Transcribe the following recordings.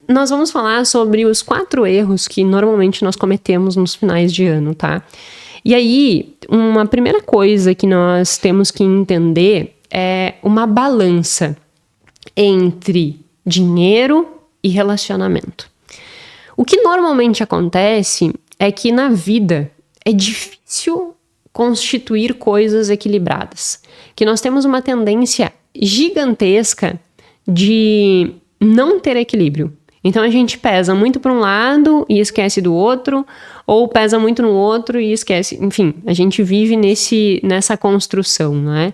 nós vamos falar sobre os 4 erros que normalmente nós cometemos nos finais de ano, tá? E aí, uma primeira coisa que nós temos que entender é uma balança entre dinheiro e relacionamento. O que normalmente acontece é que na vida é difícil constituir coisas equilibradas, que nós temos uma tendência gigantesca de não ter equilíbrio. Então a gente pesa muito para um lado e esquece do outro, ou pesa muito no outro e esquece. Enfim, a gente vive nessa construção, não é?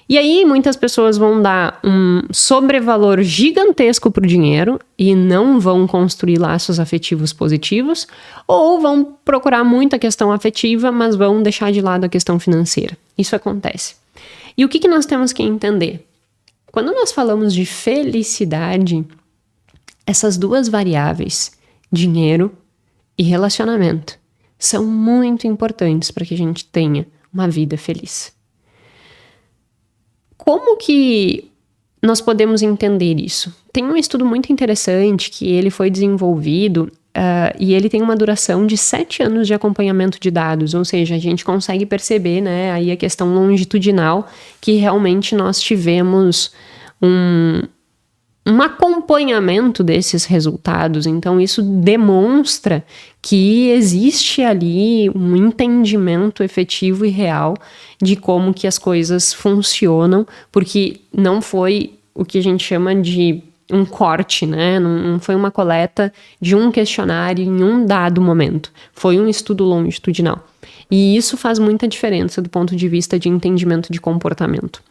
E aí muitas pessoas vão dar um sobrevalor gigantesco pro dinheiro e não vão construir laços afetivos positivos, ou vão procurar muito a questão afetiva, mas vão deixar de lado a questão financeira. Isso acontece. E o que nós temos que entender? Quando nós falamos de felicidade, essas 2 variáveis, dinheiro e relacionamento, são muito importantes para que a gente tenha uma vida feliz. Como que nós podemos entender isso? Tem um estudo muito interessante que ele foi desenvolvido e ele tem uma duração de 7 anos de acompanhamento de dados, ou seja, a gente consegue perceber, né, aí a questão longitudinal que realmente nós tivemos um acompanhamento desses resultados. Então isso demonstra que existe ali um entendimento efetivo e real de como que as coisas funcionam, porque não foi o que a gente chama de um corte, né? Não foi uma coleta de um questionário em um dado momento. Foi um estudo longitudinal. E isso faz muita diferença do ponto de vista de entendimento de comportamento.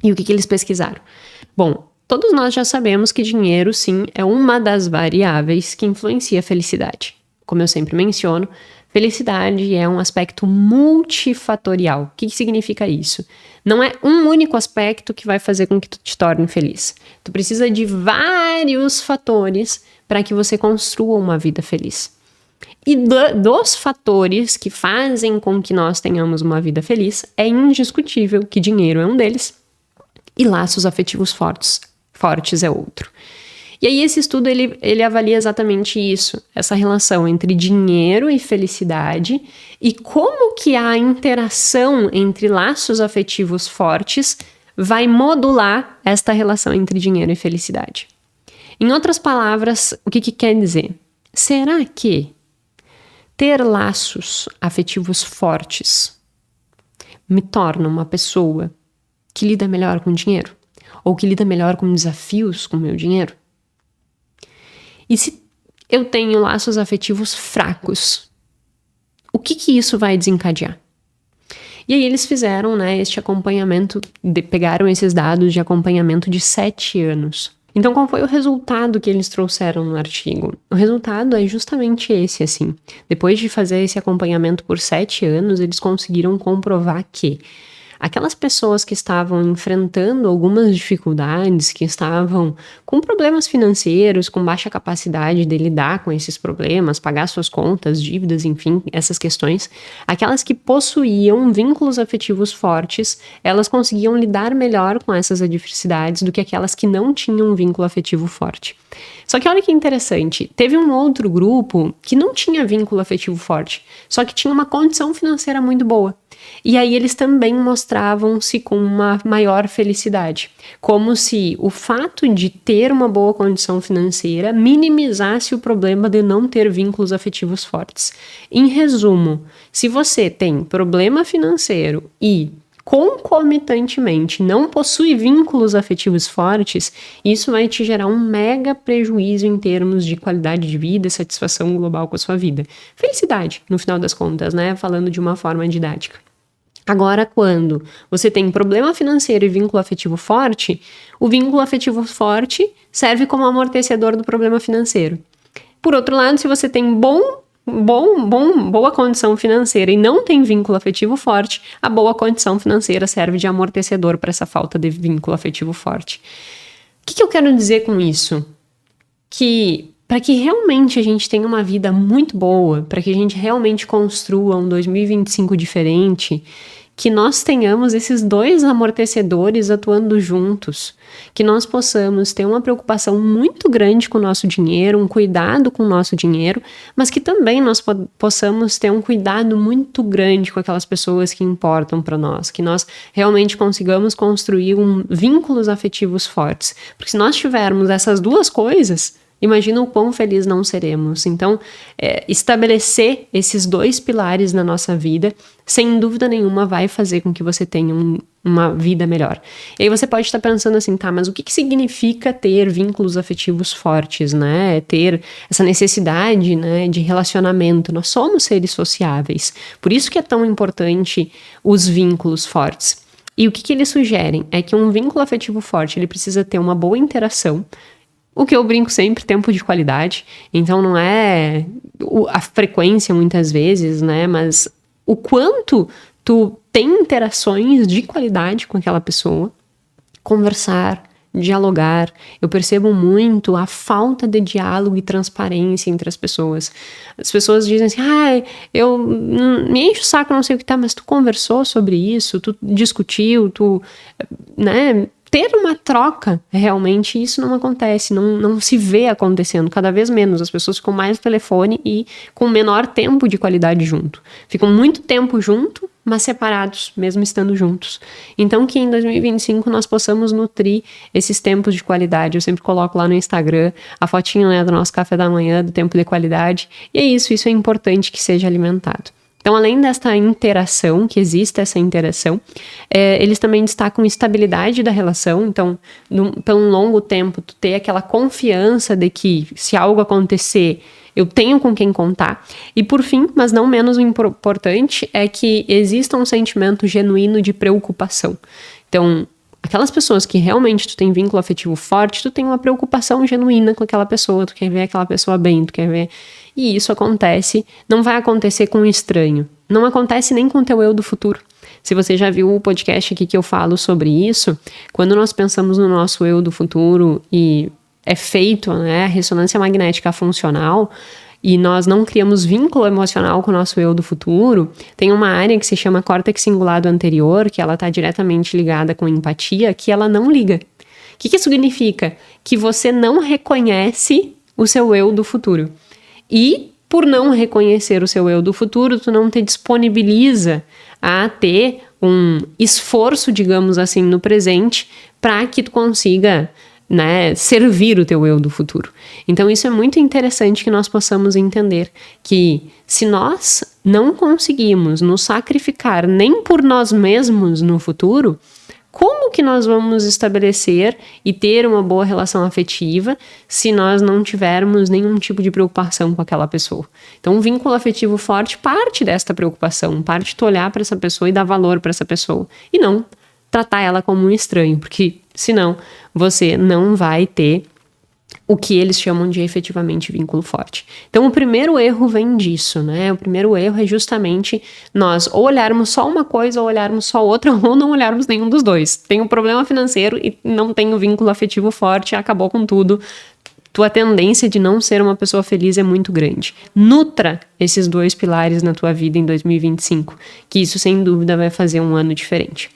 E o que eles pesquisaram? Bom, todos nós já sabemos que dinheiro, sim, é uma das variáveis que influencia a felicidade. Como eu sempre menciono, felicidade é um aspecto multifatorial. O que significa isso? Não é um único aspecto que vai fazer com que tu te torne feliz. Tu precisa de vários fatores para que você construa uma vida feliz. E dos fatores que fazem com que nós tenhamos uma vida feliz, é indiscutível que dinheiro é um deles e laços afetivos fortes é outro. E aí esse estudo ele avalia exatamente isso, essa relação entre dinheiro e felicidade e como que a interação entre laços afetivos fortes vai modular esta relação entre dinheiro e felicidade. Em outras palavras, o que quer dizer? Será que ter laços afetivos fortes me torna uma pessoa que lida melhor com dinheiro? Ou que lida melhor com desafios com o meu dinheiro? E se eu tenho laços afetivos fracos, o que isso vai desencadear? E aí eles fizeram, né, este acompanhamento, pegaram esses dados de acompanhamento de 7 anos. Então qual foi o resultado que eles trouxeram no artigo? O resultado é justamente esse, assim. Depois de fazer esse acompanhamento por 7 anos, eles conseguiram comprovar que aquelas pessoas que estavam enfrentando algumas dificuldades, que estavam com problemas financeiros, com baixa capacidade de lidar com esses problemas, pagar suas contas, dívidas, enfim, essas questões, aquelas que possuíam vínculos afetivos fortes, elas conseguiam lidar melhor com essas adversidades do que aquelas que não tinham um vínculo afetivo forte. Só que olha que interessante, teve um outro grupo que não tinha vínculo afetivo forte, só que tinha uma condição financeira muito boa. E aí eles também mostravam-se com uma maior felicidade, como se o fato de ter uma boa condição financeira minimizasse o problema de não ter vínculos afetivos fortes. Em resumo, se você tem problema financeiro e concomitantemente não possui vínculos afetivos fortes, isso vai te gerar um mega prejuízo em termos de qualidade de vida e satisfação global com a sua vida. Felicidade, no final das contas, né? Falando de uma forma didática. Agora, quando você tem problema financeiro e vínculo afetivo forte, o vínculo afetivo forte serve como amortecedor do problema financeiro. Por outro lado, se você tem boa condição financeira e não tem vínculo afetivo forte, a boa condição financeira serve de amortecedor para essa falta de vínculo afetivo forte. O que eu quero dizer com isso? Que para que realmente a gente tenha uma vida muito boa, para que a gente realmente construa um 2025 diferente, que nós tenhamos esses dois amortecedores atuando juntos, que nós possamos ter uma preocupação muito grande com o nosso dinheiro, um cuidado com o nosso dinheiro, mas que também nós possamos ter um cuidado muito grande com aquelas pessoas que importam para nós, que nós realmente consigamos construir vínculos afetivos fortes. Porque se nós tivermos essas duas coisas, imagina o quão feliz não seremos. Então, estabelecer esses dois pilares na nossa vida, sem dúvida nenhuma, vai fazer com que você tenha uma vida melhor. E aí você pode estar pensando assim, tá, mas o que significa ter vínculos afetivos fortes, né? Ter essa necessidade, né, de relacionamento. Nós somos seres sociáveis. Por isso que é tão importante os vínculos fortes. E o que eles sugerem é que um vínculo afetivo forte, ele precisa ter uma boa interação. O que eu brinco sempre, tempo de qualidade. Então não é a frequência muitas vezes, né? Mas o quanto tu tem interações de qualidade com aquela pessoa. Conversar, dialogar. Eu percebo muito a falta de diálogo e transparência entre as pessoas. As pessoas dizem assim, eu me encho o saco, não sei o que tá, mas tu conversou sobre isso, tu discutiu, né? Ter uma troca, realmente, isso não acontece, não se vê acontecendo, cada vez menos. As pessoas ficam mais no telefone e com menor tempo de qualidade junto. Ficam muito tempo junto, mas separados, mesmo estando juntos. Então, que em 2025 nós possamos nutrir esses tempos de qualidade. Eu sempre coloco lá no Instagram a fotinha, né, do nosso café da manhã, do tempo de qualidade. E é isso é importante que seja alimentado. Então, além desta interação, que existe essa interação, eles também destacam estabilidade da relação. Então, pelo longo tempo, tu ter aquela confiança de que se algo acontecer, eu tenho com quem contar. E por fim, mas não menos importante, é que exista um sentimento genuíno de preocupação. Então, aquelas pessoas que realmente tu tem vínculo afetivo forte, tu tem uma preocupação genuína com aquela pessoa, tu quer ver aquela pessoa bem, tu quer ver... E isso acontece, não vai acontecer com um estranho. Não acontece nem com o teu eu do futuro. Se você já viu o podcast aqui que eu falo sobre isso, quando nós pensamos no nosso eu do futuro e é feito, né, a ressonância magnética funcional, e nós não criamos vínculo emocional com o nosso eu do futuro, tem uma área que se chama córtex cingulado anterior, que ela está diretamente ligada com empatia, que ela não liga. O que isso significa? Que você não reconhece o seu eu do futuro. E, por não reconhecer o seu eu do futuro, tu não te disponibiliza a ter um esforço, digamos assim, no presente, para que tu consiga, né, servir o teu eu do futuro. Então, isso é muito interessante que nós possamos entender que se nós não conseguimos nos sacrificar nem por nós mesmos no futuro, como que nós vamos estabelecer e ter uma boa relação afetiva se nós não tivermos nenhum tipo de preocupação com aquela pessoa? Então, um vínculo afetivo forte parte desta preocupação, parte de tu olhar para essa pessoa e dar valor para essa pessoa. E não tratar ela como um estranho, porque senão você não vai ter o que eles chamam de efetivamente vínculo forte. Então, o primeiro erro vem disso, né? O primeiro erro é justamente nós ou olharmos só uma coisa ou olharmos só outra ou não olharmos nenhum dos dois. Tem um problema financeiro e não tem um vínculo afetivo forte, acabou com tudo. Tua tendência de não ser uma pessoa feliz é muito grande. Nutra esses dois pilares na tua vida em 2025, que isso sem dúvida vai fazer um ano diferente.